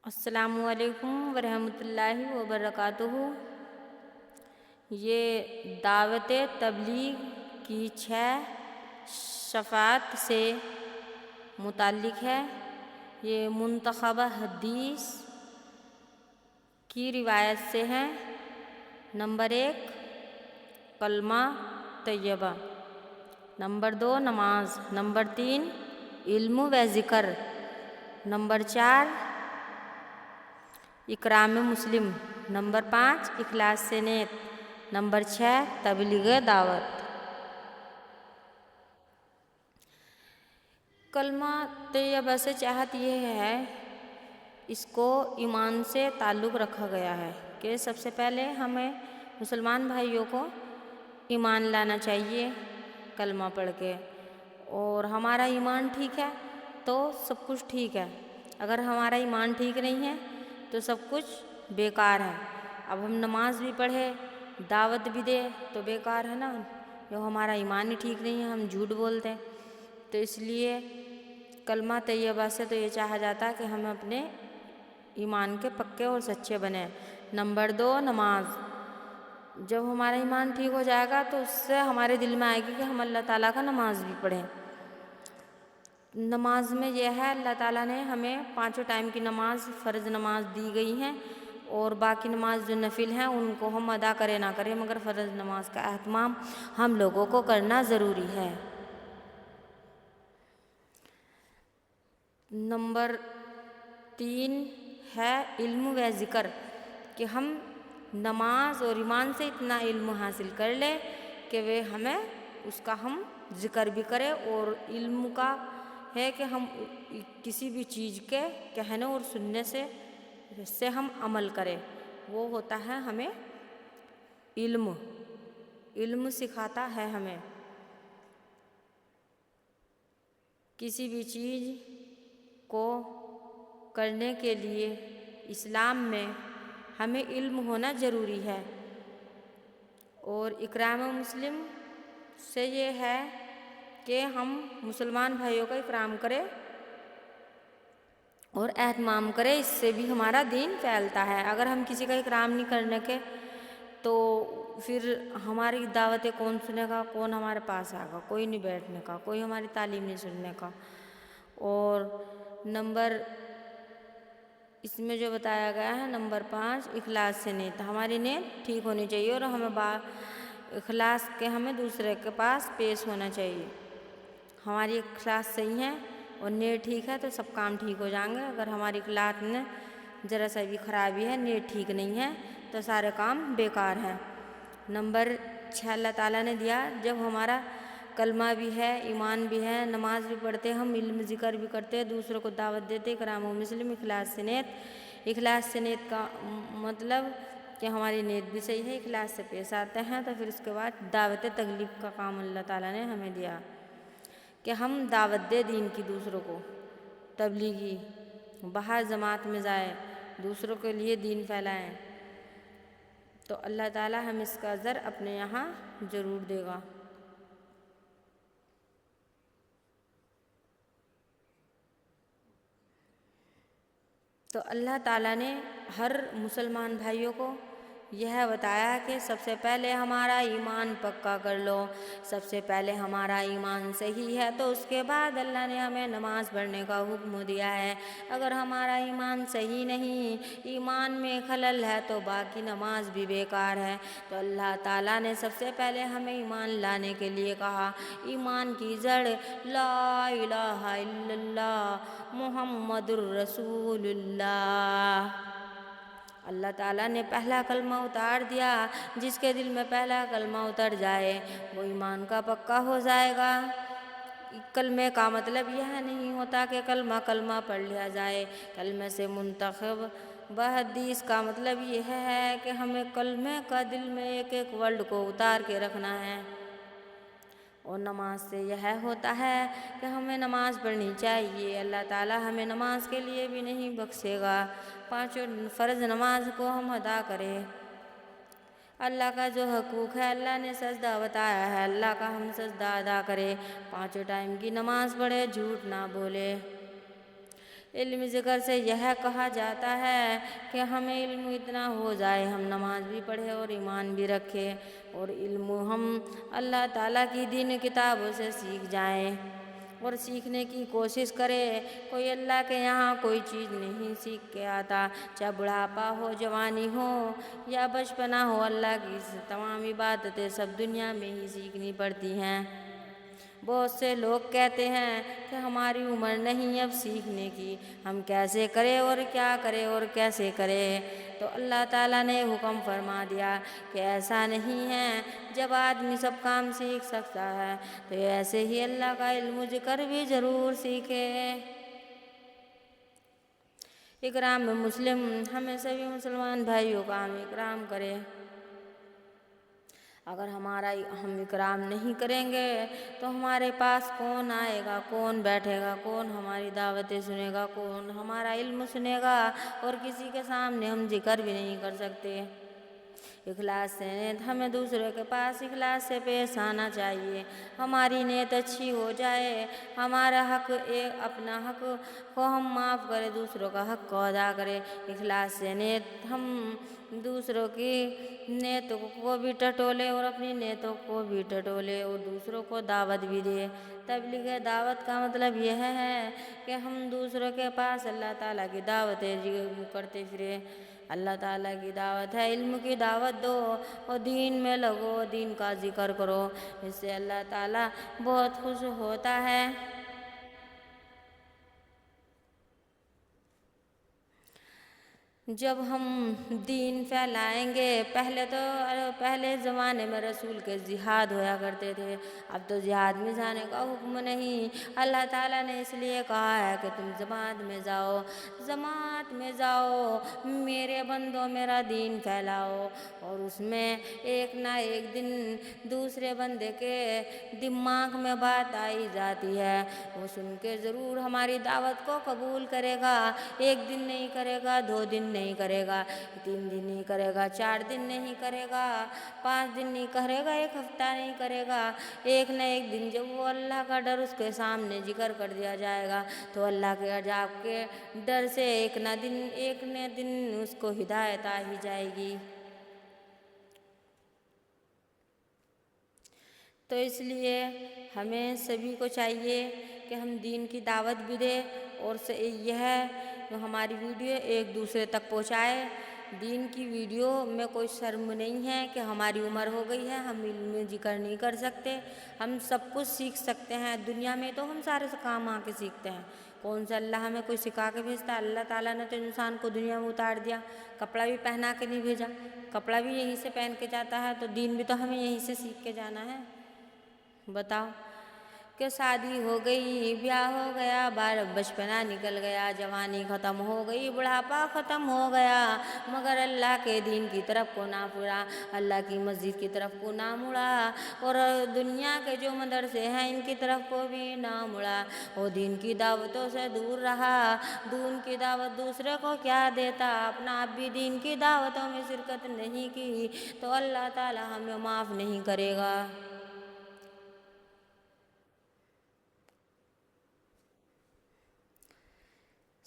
السلام علیکم ورحمۃ اللہ وبرکاتہ۔ یہ دعوت تبلیغ کی 6 صفات سے متعلق ہے۔ یہ منتخبہ حدیث کی روایت سے ہے۔ نمبر 1 کلمہ طیبہ، نمبر 2 نماز، نمبر 3 علم و ذکر، نمبر 4 اکرام مسلم، نمبر 5 اخلاص سے نیت، نمبر 6 تبلیغ دعوت۔ کلمہ طیبہ سے چاہت یہ ہے، اس کو ایمان سے تعلق رکھا گیا ہے کہ سب سے پہلے ہمیں مسلمان بھائیوں کو ایمان لانا چاہیے کلمہ پڑھ کے، اور ہمارا ایمان ٹھیک ہے تو سب کچھ ٹھیک ہے، اگر ہمارا ایمان ٹھیک نہیں ہے تو سب کچھ بیکار ہے۔ اب ہم نماز بھی پڑھے، دعوت بھی دے تو بیکار ہے نا، جو ہمارا ایمان ہی ٹھیک نہیں ہے، ہم جھوٹ بولتے ہیں۔ تو اس لیے کلمہ طیبہ سے تو یہ چاہا جاتا ہے کہ ہم اپنے ایمان کے پکے اور سچے بنیں۔ نمبر 2 نماز، جب ہمارا ایمان ٹھیک ہو جائے گا تو اس سے ہمارے دل میں آئے گی کہ ہم اللہ تعالیٰ کا نماز بھی پڑھیں۔ نماز میں یہ ہے، اللہ تعالیٰ نے ہمیں 5 ٹائم کی نماز فرض نماز دی گئی ہیں، اور باقی نماز جو نفل ہیں ان کو ہم ادا کرے نہ کریں، مگر فرض نماز کا اہتمام ہم لوگوں کو کرنا ضروری ہے۔ نمبر 3 ہے علم و ذکر، کہ ہم نماز اور ایمان سے اتنا علم حاصل کر لیں کہ وہ ہمیں اس کا ہم ذکر بھی کریں، اور علم کا ہے کہ ہم کسی بھی چیز کے کہنے اور سننے سے ہم عمل کریں، وہ ہوتا ہے ہمیں علم سکھاتا ہے ہمیں۔ کسی بھی چیز کو کرنے کے لیے اسلام میں ہمیں علم ہونا ضروری ہے۔ اور اکرام مسلم سے یہ ہے کہ ہم مسلمان بھائیوں کا اکرام کریں اور اہتمام کریں، اس سے بھی ہمارا دین پھیلتا ہے۔ اگر ہم کسی کا اکرام نہیں کرنے کے تو پھر ہماری دعوتیں کون سنے گا، کون ہمارے پاس آئے گا، کوئی نہیں بیٹھنے کا، کوئی ہماری تعلیم نہیں سننے کا۔ اور نمبر اس میں جو بتایا گیا ہے نمبر 5 اخلاص سے نیت، ہماری نیت ٹھیک ہونی چاہیے اور ہمیں اخلاص کے ہمیں دوسرے کے پاس پیش ہونا چاہیے۔ ہماری اخلاص صحیح ہے اور نیت ٹھیک ہے تو سب کام ٹھیک ہو جائیں گے۔ اگر ہماری اخلاص میں ذرا سا بھی خرابی ہے، نیت ٹھیک نہیں ہے تو سارے کام بیکار ہیں۔ نمبر 6 اللہ تعالیٰ نے دیا، جب ہمارا کلمہ بھی ہے، ایمان بھی ہے، نماز بھی پڑھتے، ہم علم ذکر بھی کرتے، دوسروں کو دعوت دیتے، اکرام و مسلم، اخلاص سے نیت۔ اخلاص سے نیت کا مطلب کہ ہماری نیت بھی صحیح ہے، اخلاص سے پیش آتے ہیں، تو پھر اس کے بعد دعوت تغلیب کا کام اللہ تعالیٰ نے ہمیں دیا کہ ہم دعوت دیں دین کی، دوسروں کو تبلیغی، باہر جماعت میں جائیں، دوسروں کے لیے دین پھیلائیں، تو اللہ تعالیٰ ہمیں اس کا اجر اپنے یہاں ضرور دے گا۔ تو اللہ تعالیٰ نے ہر مسلمان بھائیوں کو یہ بتایا کہ سب سے پہلے ہمارا ایمان پکا کر لو، سب سے پہلے ہمارا ایمان صحیح ہے تو اس کے بعد اللہ نے ہمیں نماز پڑھنے کا حکم دیا ہے۔ اگر ہمارا ایمان صحیح نہیں، ایمان میں خلل ہے تو باقی نماز بھی بیکار ہے۔ تو اللہ تعالیٰ نے سب سے پہلے ہمیں ایمان لانے کے لیے کہا۔ ایمان کی جڑ لا الہ الا اللہ محمد الرسول اللہ۔ اللہ تعالیٰ نے پہلا کلمہ اتار دیا، جس کے دل میں پہلا کلمہ اتر جائے وہ ایمان کا پکا ہو جائے گا۔ کلمے کا مطلب یہ نہیں ہوتا کہ کلمہ پڑھ لیا جائے، کلمے سے منتخب حدیث کا مطلب یہ ہے کہ ہمیں کلمے کا دل میں ایک ایک ورڈ کو اتار کے رکھنا ہے۔ اور نماز سے یہ ہوتا ہے کہ ہمیں نماز پڑھنی چاہیے، اللہ تعالیٰ ہمیں نماز کے لیے بھی نہیں بخشے گا۔ 5 فرض نماز کو ہم ادا کریں، اللہ کا جو حقوق ہے، اللہ نے سجدہ بتایا ہے، اللہ کا ہم سجدہ ادا کریں، 5 ٹائم کی نماز پڑھے، جھوٹ نہ بولے، علم ذکر سے یہ کہا جاتا ہے کہ ہمیں علم اتنا ہو جائے ہم نماز بھی پڑھیں اور ایمان بھی رکھیں، اور علم ہم اللہ تعالیٰ کی دین کتابوں سے سیکھ جائیں اور سیکھنے کی کوشش کرے۔ کوئی اللہ کے یہاں کوئی چیز نہیں سیکھ کے آتا، چاہے بڑھاپا ہو، جوانی ہو یا بچپنا ہو، اللہ کی تمام عبادتیں سب دنیا میں ہی سیکھنی پڑتی ہیں۔ بہت سے لوگ کہتے ہیں کہ ہماری عمر نہیں اب سیکھنے کی، ہم کیسے کریں اور کیا کریں اور کیسے کریں؟ تو اللہ تعالیٰ نے حکم فرما دیا کہ ایسا نہیں ہے، جب آدمی سب کام سیکھ سکتا ہے تو ایسے ہی اللہ کا علم ذکر بھی ضرور سیکھے۔ اکرام مسلم، ہمیں سبھی مسلمان بھائیوں کا ہم اکرام کریں۔ اگر ہم اکرام نہیں کریں گے تو ہمارے پاس کون آئے گا، کون بیٹھے گا، کون ہماری دعوتیں سنے گا، کون ہمارا علم سنے گا؟ اور کسی کے سامنے ہم ذکر بھی نہیں کر سکتے۔ اخلاص سے نیت، ہمیں دوسروں کے پاس اخلاص سے پیش آنا چاہیے۔ ہماری نیت اچھی ہو جائے، ہمارا حق اپنا حق کو ہم معاف کریں، دوسروں کا حق کو ادا کریں۔ اخلاص سے نیت، ہم دوسروں کی نیتوں کو بھی ٹٹولے اور اپنی نیتوں کو بھی ٹٹولے اور دوسروں کو دعوت بھی دے۔ تبلیغ دعوت کا مطلب یہ ہے کہ ہم دوسروں کے پاس اللہ تعالیٰ کی دعوتیں کرتے پھریں۔ اللہ تعالیٰ کی دعوت ہے، علم کی دعوت دو اور دین میں لگو، دین کا ذکر کرو، اس سے اللہ تعالیٰ بہت خوش ہوتا ہے۔ جب ہم دین پھیلائیں گے، پہلے زمانے میں رسول کے جہاد ہوا کرتے تھے، اب تو جہاد میں جانے کا حکم نہیں۔ اللہ تعالیٰ نے اس لیے کہا ہے کہ تم جماعت میں جاؤ، میرے بندوں میرا دین پھیلاؤ، اور اس میں ایک نہ ایک دن دوسرے بندے کے دماغ میں بات آئی جاتی ہے، وہ سن کے ضرور ہماری دعوت کو قبول کرے گا۔ ایک دن نہیں کرے گا، 2 دن نہیں کرے گا، 3 دن نہیں کرے گا، 4 دن نہیں کرے گا، 5 دن نہیں کرے گا، 1 ہفتہ نہیں کرے گا، ایک نہ ایک دن جب وہ اللہ کا ڈر اس کے سامنے ذکر کر دیا جائے گا تو اللہ کے عذاب کے ڈر سے ایک نہ دن اس کو ہدایت آ ہی جائے گی۔ تو اس لیے ہمیں سبھی کو چاہیے کہ ہم دین کی دعوت بھی دیں اور یہ ہماری ویڈیو ایک دوسرے تک پہنچائے۔ دین کی ویڈیو میں کوئی شرم نہیں ہے کہ ہماری عمر ہو گئی ہے، ہم علم ذکر نہیں کر سکتے، ہم سب کچھ سیکھ سکتے ہیں۔ دنیا میں تو ہم سارے کام آ کے سیکھتے ہیں، کون سا اللہ ہمیں کوئی سکھا کے بھیجتا ہے؟ اللہ تعالیٰ نے تو انسان کو دنیا میں اتار دیا، کپڑا بھی پہنا کے نہیں بھیجا، کپڑا بھی یہیں سے پہن کے جاتا ہے، تو دین بھی تو ہمیں یہیں سے سیکھ کے جانا ہے۔ بتاؤ کہ شادی ہو گئی، بیاہ ہو گیا، بچپنا نکل گیا، جوانی ختم ہو گئی، بڑھاپا ختم ہو گیا، مگر اللہ کے دین کی طرف کو نہ پھرا، اللہ کی مسجد کی طرف کو نہ مڑا، اور دنیا کے جو مدرسے ہیں ان کی طرف کو بھی نہ مڑا، وہ دین کی دعوتوں سے دور رہا۔ دین کی دعوت دوسرے کو کیا دیتا، اپنا آپ بھی دین کی دعوتوں میں شرکت نہیں کی تو اللہ تعالیٰ ہمیں معاف نہیں کرے گا۔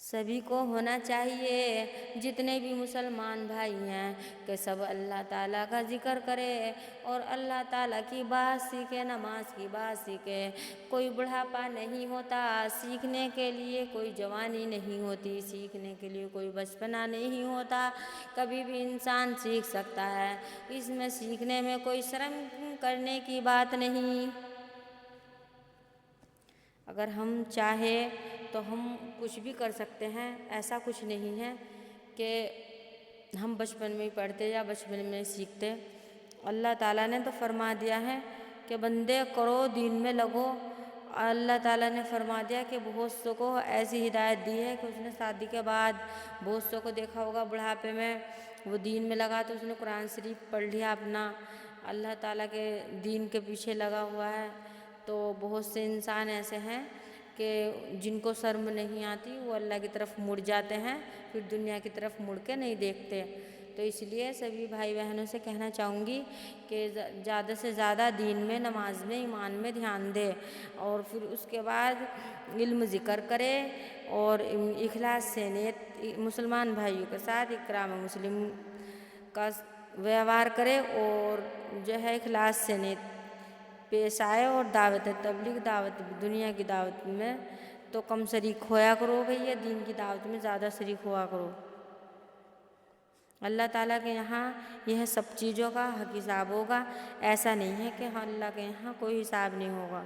سبھی کو ہونا چاہیے، جتنے بھی مسلمان بھائی ہیں، کہ سب اللہ تعالیٰ کا ذکر کرے اور اللہ تعالیٰ کی بات سیکھے، نماز کی بات سیکھے۔ کوئی بڑھاپا نہیں ہوتا، سیکھنے کے لیے کوئی جوانی نہیں ہوتی، سیکھنے کے لیے کوئی بچپنا نہیں ہوتا، کبھی بھی انسان سیکھ سکتا ہے، اس میں سیکھنے میں کوئی شرم کرنے کی بات نہیں۔ اگر ہم چاہیں تو ہم کچھ بھی کر سکتے ہیں، ایسا کچھ نہیں ہے کہ ہم بچپن میں ہی پڑھتے یا بچپن میں ہی سیکھتے۔ اللہ تعالیٰ نے تو فرما دیا ہے کہ بندے کرو، دین میں لگو۔ اللہ تعالیٰ نے فرما دیا کہ بہت سو کو ایسی ہدایت دی ہے کہ اس نے شادی کے بعد بہت سو کو دیکھا ہوگا بڑھاپے میں وہ دین میں لگا تو اس نے قرآن شریف پڑھ لیا اپنا، اللہ تعالیٰ کے دین کے پیچھے لگا ہوا ہے۔ تو بہت سے انسان ایسے ہیں کہ جن کو شرم نہیں آتی، وہ اللہ کی طرف مڑ جاتے ہیں، پھر دنیا کی طرف مڑ کے نہیں دیکھتے۔ تو اس لیے سبھی بھائی بہنوں سے کہنا چاہوں گی کہ زیادہ سے زیادہ دین میں، نماز میں، ایمان میں دھیان دے، اور پھر اس کے بعد علم ذکر کرے اور اخلاص سے نیت مسلمان بھائیوں کے ساتھ اکرام مسلم کا ویوہار کرے اور جو ہے اخلاص سے نیت پیش آئے، اور دعوت تبلیغ دعوت دنیا کی دعوت میں تو کم شریک ہویا کرو بھیا، دین کی دعوت میں زیادہ شریک ہوا کرو۔ اللہ تعالیٰ کے یہاں یہ سب چیزوں کا حق حساب ہوگا، ایسا نہیں ہے کہ اللہ کے یہاں کوئی حساب نہیں ہوگا۔